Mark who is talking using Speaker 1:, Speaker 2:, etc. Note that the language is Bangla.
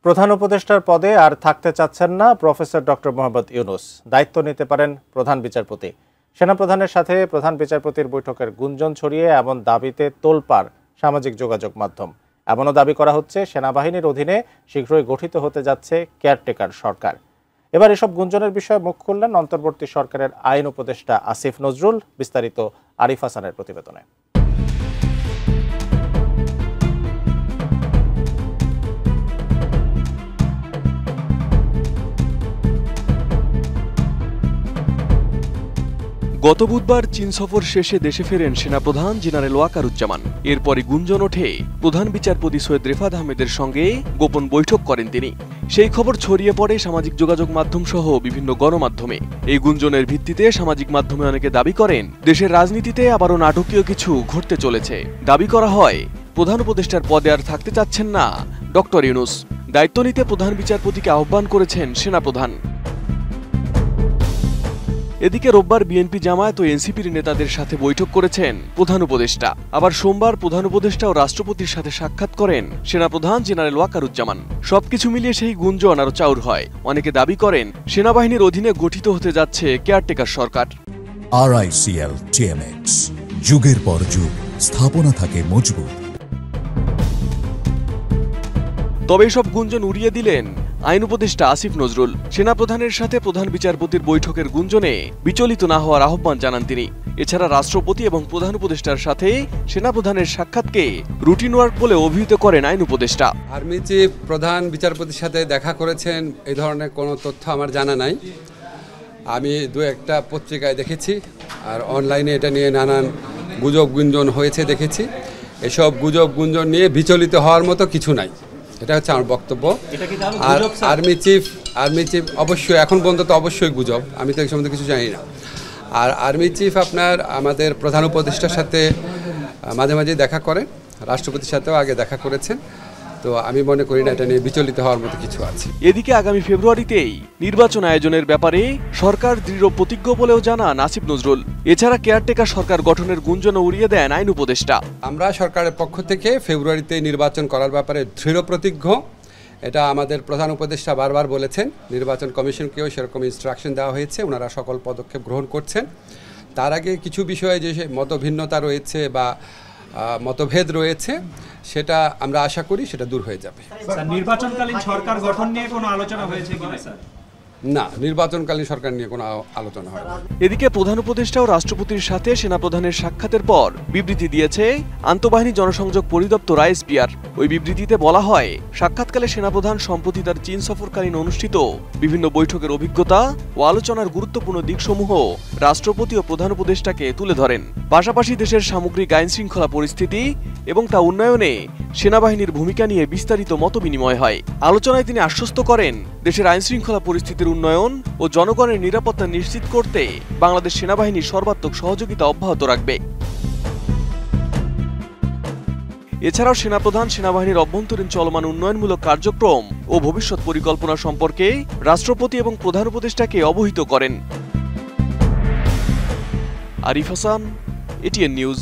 Speaker 1: প্রধান উপদেষ্টার পদে আর থাকতে চাচ্ছেন না প্রফেসর ডক্টর মোহাম্মদ ইউনূস। দায়িত্ব নিতে পারেন প্রধান বিচারপতি। সেনাপ্রধানের সাথে প্রধান বিচারপতির বৈঠকের গুঞ্জন ছড়িয়ে এমন দাবিতে তোলপাড় সামাজিক যোগাযোগ মাধ্যম। এমনও দাবি করা হচ্ছে সেনাবাহিনীর অধীনে শীঘ্রই গঠিত হতে যাচ্ছে কেয়ারটেকার সরকার। এবার এসব গুঞ্জনের বিষয়ে মুখ খুললেন অন্তর্বর্তী সরকারের আইন উপদেষ্টা আসিফ নজরুল। বিস্তারিত আরিফ হাসানের প্রতিবেদনে।
Speaker 2: গত বুধবার চীন সফর শেষে দেশে ফেরেন সেনাপ্রধান জেনারেল ওয়াকারুজ্জামান। এরপরই গুঞ্জন ওঠে প্রধান বিচারপতি সৈয়দ রেফাত আহমেদের সঙ্গে গোপন বৈঠক করেন তিনি। সেই খবর ছড়িয়ে পড়ে সামাজিক যোগাযোগ মাধ্যম সহ বিভিন্ন গণমাধ্যমে। এই গুঞ্জনের ভিত্তিতে সামাজিক মাধ্যমে অনেকে দাবি করেন দেশের রাজনীতিতে আবারও নাটকীয় কিছু ঘটতে চলেছে। দাবি করা হয় প্রধান উপদেষ্টার পদে আর থাকতে চাচ্ছেন না ডক্টর ইউনূস। দায়িত্ব নিতে প্রধান বিচারপতিকে আহ্বান করেছেন সেনাপ্রধান। এদিকে রোববার বিএনপি জামায়াত ও এনসিপির নেতাদের সাথে বৈঠক করেছেন প্রধান উপদেষ্টা। আবার সোমবার প্রধান উপদেষ্টা ও রাষ্ট্রপতির সাথে সাক্ষাৎ করেন সেনাপ্রধান জেনারেল ওয়াকারুজ্জামান। সবকিছু মিলিয়ে সেই গুঞ্জন আরো চাউর হয়। অনেকে দাবি করেন সেনাবাহিনীর অধীনে গঠিত হতে যাচ্ছে কেয়ারটেকার সরকার।
Speaker 3: RICL TMX, যুগের পর যুগ স্থাপনা থাকে মজবুত।
Speaker 2: তবে এসব গুঞ্জন উড়িয়ে দিলেন আইন উপদেষ্টা আসিফ নজরুল। সেনাপ্রধানের সাথে প্রধান বিচারপতির বৈঠকের গুঞ্জনে বিচলিত না হওয়ার আহ্বান জানান তিনি। এছাড়া রাষ্ট্রপতি এবং প্রধান উপদেষ্টার সাথে সেনাপ্রধানের সাক্ষাৎকে রুটিন ওয়ার্ক বলে অভিহিত করেন আইন উপদেষ্টা।
Speaker 4: আর্মি চিফ প্রধান বিচারপতির সাথে দেখা করেছেন এই ধরনের কোনো তথ্য আমার জানা নাই। আমি দু একটা পত্রিকায় দেখেছি, আর অনলাইনে এটা নিয়ে নানান গুজব গুঞ্জন হয়েছে দেখেছি। এসব গুজব গুঞ্জন নিয়ে বিচলিত হওয়ার মতো কিছু নাই, এটা হচ্ছে আমার বক্তব্য। আর আর্মি চিফ অবশ্যই এখন পর্যন্ত তো অবশ্যই গুজব, আমি তো এই সম্বন্ধে কিছু জানি না। আর আর্মি চিফ আপনার আমাদের প্রধান উপদেষ্টার সাথে মাঝে মাঝে দেখা করেন, রাষ্ট্রপতির সাথেও আগে দেখা করেছেন। তো আমি মনে করি না এটা নিয়ে বিচলিত হওয়ার মতো কিছু আছে।
Speaker 2: এদিকে আগামী ফেব্রুয়ারিতেই নির্বাচন আয়োজনের ব্যাপারে সরকার দৃঢ় প্রতিজ্ঞ বলেও জানান আসিফ নজরুল। এছাড়া কেয়ারটেকার সরকার গঠনের গুঞ্জনও উড়িয়ে দেন আইন উপদেষ্টা।
Speaker 4: আমরা সরকারের পক্ষ থেকে ফেব্রুয়ারিতে নির্বাচন করার ব্যাপারে দৃঢ় প্রতিজ্ঞ। এটা আমাদের প্রধান উপদেষ্টা বারবার বলেছেন। নির্বাচন কমিশনকেও সেরকম ইনস্ট্রাকশন দেওয়া হয়েছে, ওনারা সকল পদক্ষেপ গ্রহণ করছেন। তার আগে কিছু বিষয়ে যে মতভিন্নতা রয়েছে বা মতভেদ রয়েছে, সেটা আমরা আশা করি সেটা দূর হয়ে যাবে।
Speaker 5: নির্বাচনকালীন সরকার গঠন নিয়ে কোনো আলোচনা হয়েছে কিনা স্যার?
Speaker 4: না, নির্বাচনকালীন সরকার নিয়ে কোনো আলোচনা হয় না।
Speaker 2: এদিকে প্রধান উপদেষ্টা ও রাষ্ট্রপতির সাথে সেনাপ্রধানের সাক্ষাতের পর বিবৃতি দিয়েছে আন্তঃবাহিনী জনসংযোগ পরিদপ্তর ISPR। ওই বিবৃতিতে বলা হয়, সাক্ষাৎকালে সেনাপ্রধান সম্প্রতি তার চীন সফরকালীন অনুষ্ঠিত বিভিন্ন বৈঠকের অভিজ্ঞতা ও আলোচনার গুরুত্বপূর্ণ দিকসমূহ রাষ্ট্রপতি ও প্রধান উপদেষ্টাকে তুলে ধরেন। পাশাপাশি দেশের সামগ্রিক আইন শৃঙ্খলা পরিস্থিতি এবং তা উন্নয়নে সেনাবাহিনীর ভূমিকা নিয়ে বিস্তারিত মতবিনিময় হয়। আলোচনায় তিনি আশ্বস্ত করেন দেশের আইন শৃঙ্খলা পরিস্থিতির উন্নয়ন ও জনগণের নিরাপত্তা নিশ্চিত করতে বাংলাদেশ সেনাবাহিনী সর্বাত্মক সহযোগিতা অব্যাহত রাখবে। এছাড়াও সেনাপ্রধান সেনাবাহিনীর অভ্যন্তরীণ চলমান উন্নয়নমূলক কার্যক্রম ও ভবিষ্যৎ পরিকল্পনা সম্পর্কে রাষ্ট্রপতি এবং প্রধান উপদেষ্টাকে অবহিত করেন। Arif Hasan, ATN news.